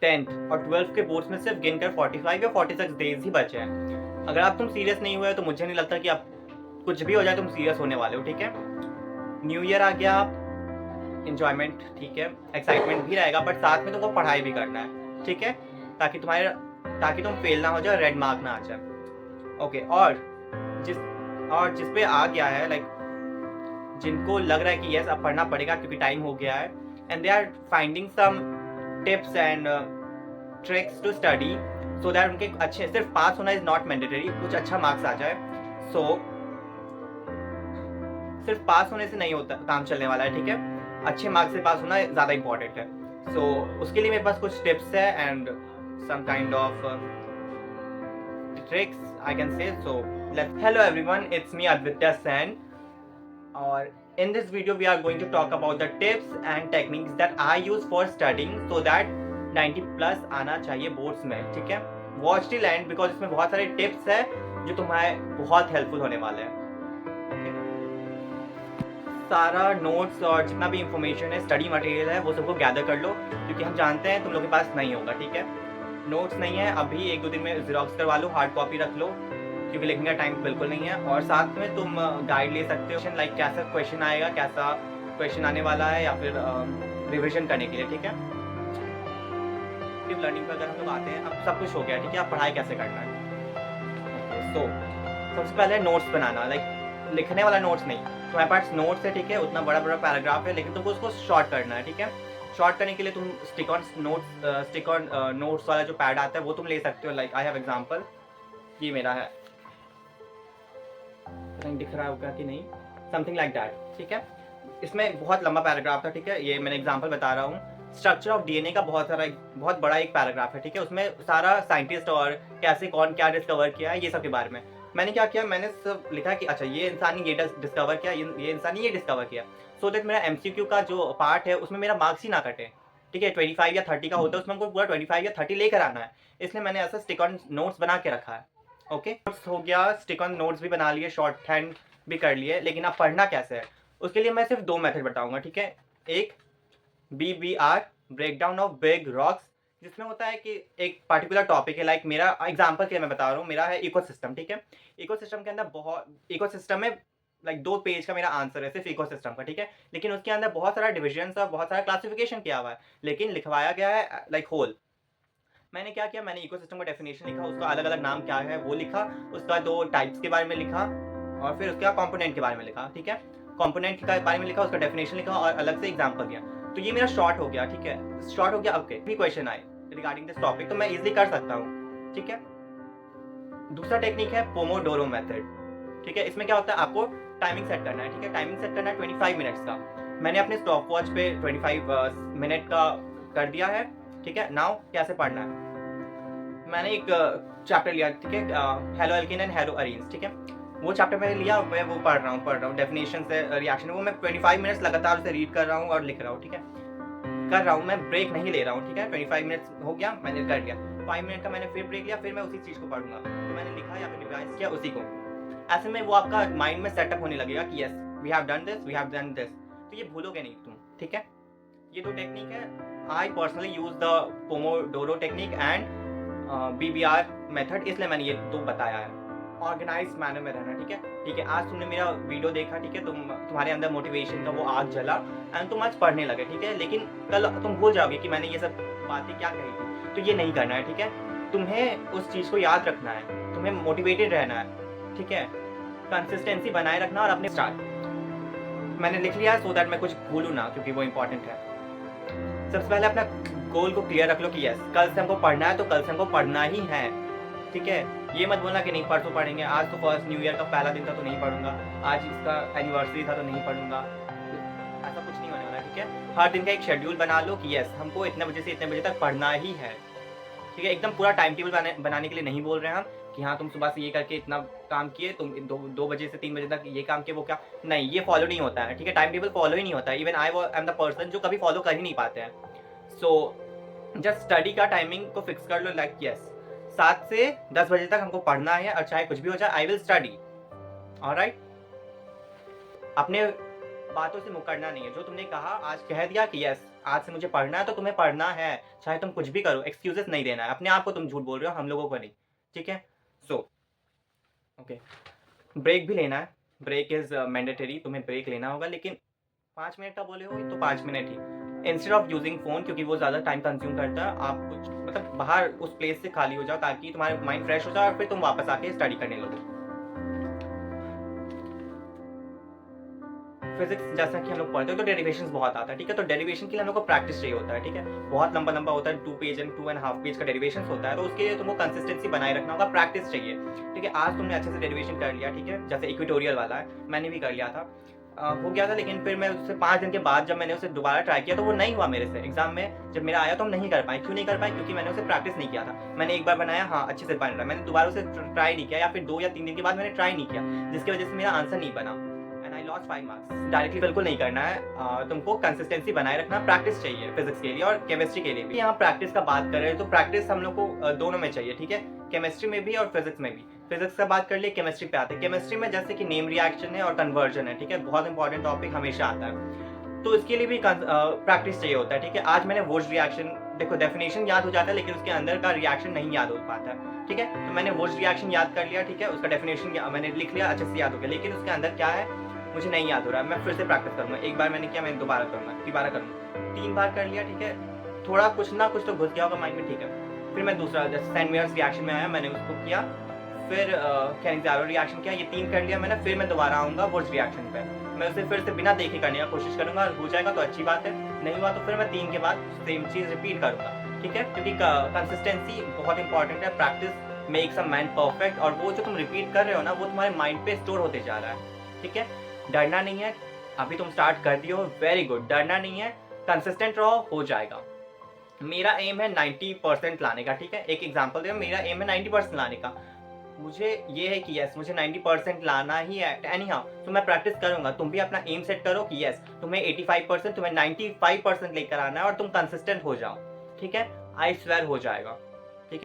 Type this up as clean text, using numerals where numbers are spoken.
10th और 12th के boards में सिर्फ गिनकर 45 या 46 डेज ही बचे हैं। अगर आप तुम सीरियस नहीं हुए तो मुझे नहीं लगता कि आप कुछ भी हो जाए तुम सीरियस होने वाले हो, ठीक है। न्यू ईयर आ गया, इंजॉयमेंट ठीक है, एक्साइटमेंट भी रहेगा, बट साथ में तुमको पढ़ाई भी करना है, ठीक है, ताकि तुम फेल ना हो जाए, रेड मार्क ना आ जाए। ओके, और जिस पे आ गया है, लाइक जिनको लग रहा है कि यस अब पढ़ना पड़ेगा क्योंकि टाइम हो गया है, and they are finding some tips and tricks to study so that उनके अच्छे, सिर्फ पास होना इज नॉट मैंडेटरी, कुछ अच्छा मार्क्स आ जाए। सो सिर्फ पास होने से नहीं होता, काम चलने वाला है, ठीक है, अच्छे मार्क्स से पास होना ज़्यादा इंपॉर्टेंट है। सो उसके लिए मेरे पास कुछ टिप्स है and some kind of tricks I can say. So hello everyone, it's me Aditya Sen, or in this video we are going to talk about the tips and techniques that I use for studying so that 90 plus आना चाहिए boards में, ठीक है। Watch till and because इसमें बहुत सारे tips है जो तुम्हारे बहुत हेल्पफुल होने वाले हैं। सारा नोट्स और जितना भी इंफॉर्मेशन है, स्टडी मटेरियल है, वो सबको गैदर कर लो क्योंकि हम जानते हैं तुम लोग के पास नहीं होगा, ठीक है। नोट्स नहीं है अभी, 1-2 दिन में जीरोक्स करवा लो, हार्ड कॉपी रख लो क्योंकि लिखने का टाइम बिल्कुल नहीं है। और साथ में तुम गाइड ले सकते हो, लाइक कैसा क्वेश्चन आएगा, कैसा क्वेश्चन आने वाला है, या फिर रिविजन करने के लिए, ठीक है। लर्निंग पर अगर हम लोग आते हैं, अब सब कुछ हो गया, ठीक है, अब पढ़ाई कैसे करना है। तो सबसे पहले नोट्स बनाना, लाइक लिखने वाला नोट्स नहीं, तुम्हारे पास नोट्स है, ठीक है, उतना बड़ा बड़ा पैराग्राफ है, लेकिन तुमको उसको शॉर्ट करना है, ठीक है। शॉर्ट करने के लिए तुम स्टिक ऑन नोट्स वाला जो पैड आता है वो तुम ले सकते हो। लाइक आई हैव एग्जांपल, ये मेरा है, दिख रहा होगा कि नहीं, समथिंग लाइक दैट, ठीक है। इसमें बहुत लंबा पैराग्राफ था, ठीक है, ये मैंने एग्जांपल बता रहा हूँ। स्ट्रक्चर ऑफ डीएनए का बहुत बड़ा एक पैराग्राफ है, ठीक है, उसमें सारा साइंटिस्ट और कैसे कौन क्या डिस्कवर किया है ये सब के बारे में। मैंने क्या किया, मैंने सब लिखा कि अच्छा ये इंसान ने ये डिस्कवर किया, ये इंसान ने ये डिस्कवर किया, सो दैट मेरा एमसीक्यू का जो पार्ट है उसमें मेरा मार्क्स ही ना कटे, ठीक है। 25 या 30 का होता है, उसमें हमको पूरा 25 या 30 लेकर आना है, इसलिए मैंने ऐसा स्टिक ऑन नोट्स बना के रखा है। ओके, हो गया, स्टिक ऑन नोट्स भी बना लिए, शॉर्ट हैंड भी कर लिए, लेकिन अब पढ़ना कैसे है उसके लिए मैं सिर्फ 2 मेथड बताऊंगा, ठीक है। एक BBR, break down of big rocks, जिसमें होता है कि एक पर्टिकुलर टॉपिक है, लाइक मेरा एग्जांपल के मैं बता रहा हूँ, मेरा है इकोसिस्टम, ठीक है। इकोसिस्टम के अंदर इकोसिस्टम में लाइक 2 पेज का मेरा आंसर है सिर्फ इकोसिस्टम का, ठीक है, लेकिन उसके अंदर बहुत सारा डिविजन और बहुत सारा क्लासिफिकेशन किया हुआ है, लेकिन लिखवाया गया है लाइक होल। मैंने क्या किया, मैंने इकोसिस्टम का डेफिनेशन लिखा, उसका अलग अलग नाम क्या है वो लिखा, उसका 2 टाइप्स के बारे में लिखा, और फिर उसका कंपोनेंट के बारे में लिखा, ठीक है। कंपोनेंट के बारे में लिखा, उसका डेफिनेशन लिखा और अलग से एग्जांपल दिया। तो ये मेरा शॉर्ट हो गया, ठीक है, शॉर्ट हो गया। अब भी क्वेश्चन आए रिगार्डिंग दिस टॉपिक तो मैं इजीली कर सकता हूँ, ठीक है। दूसरा टेक्निक है पोमोडोरो मेथड, ठीक है। इसमें क्या होता है, आपको टाइमिंग सेट करना है, ठीक है, टाइमिंग सेट करना है 25 मिनट्स का। मैंने अपने स्टॉप वॉच पे 25 मिनट का कर दिया है, ठीक है। नाउ कैसे पढ़ना है, मैंने एक चैप्टर लिया, ठीक है, hello alkene and hello arenes, ठीक है, वो चैप्टर मैंने लिया, मैं वो पढ़ रहा हूँ डेफिनेशन से रिएक्शन, वो मैं 25 मिनट्स लगातार उसे रीड कर रहा हूँ और लिख रहा हूँ, ठीक है, कर रहा हूँ, मैं ब्रेक नहीं ले रहा हूँ, ठीक है। 25 मिनट्स हो गया, मैंने कर लिया, 5 मिनट का मैंने फिर ब्रेक लिया, फिर मैं उसी चीज़ को पढ़ूंगा, तो मैंने लिखा या फिर रिवाइज किया उसी को। ऐसे में वो आपका माइंड में सेटअप होने लगेगा कि yes we have done this, तो ये भूलोगे नहीं तुम, ठीक है। ये 2 टेक्निक है, I personally use the Pomodoro technique and BBR method, इसलिए मैंने ये 2 बताया है। ऑर्गेनाइज मैनर में रहना, ठीक है। आज तुमने मेरा वीडियो देखा, ठीक है, तुम्हारे अंदर मोटिवेशन का वो आग जला एंड तुम आज पढ़ने लगे, ठीक है, लेकिन कल तुम भूल जाओगे कि मैंने ये सब बातें क्या कही थी, तो ये नहीं करना है, ठीक है। तुम्हें उस चीज़ को याद रखना है, तुम्हें मोटिवेटेड रहना है, ठीक है, कंसिस्टेंसी बनाए रखना और अपने स्टार्ट मैंने लिख लिया सो दैट मैं कुछ भूलूँ ना, क्योंकि वो इंपॉर्टेंट है। सबसे पहले अपना गोल को क्लियर रख लो कि यस कल से हमको पढ़ना है, तो कल से हमको पढ़ना ही है, ठीक है। ये मत बोलना कि नहीं परसों पढ़ेंगे, आज तो फर्स्ट न्यू ईयर का पहला दिन था तो नहीं पढ़ूंगा, आज इसका एनिवर्सरी था तो नहीं पढ़ूंगा, ऐसा कुछ नहीं होने वाला, ठीक है। हर दिन का एक शेड्यूल बना लो कि यस हमको इतने बजे से इतने बजे तक पढ़ना ही है, ठीक है। एकदम पूरा टाइम टेबल बनाने के लिए नहीं बोल रहे हैं हम कि हाँ तुम सुबह से ये करके इतना काम किए, तुम 2 बजे से 3 बजे तक ये काम किए, वो क्या नहीं, ये फॉलो नहीं होता है, ठीक है। टाइम टेबल फॉलो ही नहीं होता है, even I am the person जो कभी फॉलो कर ही नहीं पाते हैं। सो जस्ट स्टडी का टाइमिंग को फिक्स कर लो, लाइक यस 7 से 10 बजे तक हमको पढ़ना है और चाहे कुछ भी हो जाए आई विल स्टडी, ऑलराइट। अपने बातों से मुकरना नहीं है, जो तुमने कहा आज कह दिया कि यस आज से मुझे पढ़ना है तो तुम्हें पढ़ना है, चाहे तुम कुछ भी करो, एक्सक्यूजेस नहीं देना है। अपने आप को तुम झूठ बोल रहे हो, हम लोगों को नहीं, ठीक है? सो ओके, ब्रेक भी लेना है, ब्रेक इज़ मैंडेटरी, तुम्हें ब्रेक लेना होगा, लेकिन 5 मिनट का बोले हो तो 5 minute he. Instead of using phone, क्योंकि वो ज़्यादा टाइम कंज्यूम करता है, आप कुछ मतलब बाहर उस प्लेस से खाली हो जाओ ताकि तुम्हारा माइंड फ्रेश हो जाए और फिर तुम वापस आके स्टडी करने लगो। फिजिक्स जैसा कि हम लोग पढ़ते हैं तो डेरिवेशंस बहुत आता है, ठीक है? तो डेरिवेशन के लिए हम लोग को प्रैक्टिस चाहिए होता है, ठीक है? बहुत लंबा लंबा होता है, 2 पेज एंड 2.5 पेज का डेरिवेशंस होता है, तो उसके लिए तुमको कंसिस्टेंसी बनाए रखना होगा, प्रैक्टिस चाहिए, ठीक है? आज तुमने अच्छे से डेरिवेशन कर लिया, ठीक है? जैसे इक्वेटोरियल वाला है, मैंने भी कर लिया था, हो गया था, लेकिन फिर मैं उससे 5 दिन के बाद जब मैंने उसे दोबारा ट्राई किया तो वो नहीं हुआ मेरे से। एग्जाम में जब मेरा आया तो हम नहीं कर पाए। क्यों नहीं कर पाए? क्योंकि मैंने उसे प्रैक्टिस नहीं किया था। मैंने एक बार बनाया, हाँ अच्छे से बन रहा है, मैंने दोबारा उसे ट्राई नहीं किया, या फिर 2 या 3 दिन के बाद मैंने ट्राई नहीं किया, जिसकी वजह से मेरा आंसर नहीं बना and I lost 5 marks. Directly बिल्कुल नहीं करना है, तुमको कंसिस्टेंसी बनाए रखना, प्रैक्टिस चाहिए फिजिक्स के लिए और केमिस्ट्री के लिए भी। यहाँ प्रैक्टिस का बात कर रहे हैं तो प्रैक्टिस हम लोग को दोनों में चाहिए, ठीक है? केमिस्ट्री में भी और फिजिक्स में भी। फिजिक्स का बात कर लिए, केमिस्ट्री पे आते हैं। केमिस्ट्री में जैसे कि नेम रिएक्शन है और कन्वर्जन है, ठीक है? बहुत इंपॉर्टेंट टॉपिक हमेशा आता है, तो इसके लिए भी प्रैक्टिस चाहिए होता है, ठीक है? आज मैंने वोल्स रिएक्शन, देखो डेफिनेशन याद हो जाता है लेकिन उसके अंदर का रिएक्शन नहीं याद हो पाता है, ठीक है? तो मैंने वोल्स रिएक्शन याद कर लिया, ठीक है? उसका डेफिनेशन मैंने लिख लिया, अच्छे से याद हो गया, लेकिन उसके अंदर क्या है मुझे नहीं याद हो रहा है। मैं फिर से प्रैक्टिस करूंगा। एक बार मैंने किया, मैं दोबारा करूंगा, दोबारा करूंगा, 3 बार कर लिया, ठीक है? थोड़ा कुछ ना कुछ तो घुस गया होगा माइंड में, ठीक है? फिर मैं दूसरा जैसे सैंडवियर्स रिएक्शन में आया, मैंने उसको किया, फिर कैनिज़ारो रिएक्शन किया, ये 3 कर लिया मैंने। फिर मैं दोबारा आऊँगा वुड्स रिएक्शन पे, मैं उसे फिर से बिना देखे करने की कोशिश करूँगा, और हो जाएगा तो अच्छी बात है, नहीं हुआ तो फिर मैं 3 के बाद सेम चीज़ रिपीट करूँगा, ठीक है? क्योंकि कंसिस्टेंसी बहुत इंपॉर्टेंट है, practice makes a man perfect, और वो जो तुम रिपीट कर रहे हो ना वो तुम्हारे माइंड पे स्टोर होते जा रहा है, ठीक है? डरना नहीं है, अभी तुम स्टार्ट कर दिए हो, वेरी गुड, डरना नहीं है, कंसिस्टेंट रहो, हो जाएगा। मेरा एम है 90% लाने का, ठीक है? एक एग्जांपल दे, मेरा एम है 90% लाने का। मुझे ये है कि यस मुझे 90% लाना ही है एनी हाउ, तो मैं प्रैक्टिस करूंगा। तुम भी अपना एम सेट करो कि यस तुम्हें 85%, तुम्हें 95% लेकर आना है और तुम कंसिस्टेंट हो जाओ, ठीक है? आई स्वेयर हो जाएगा।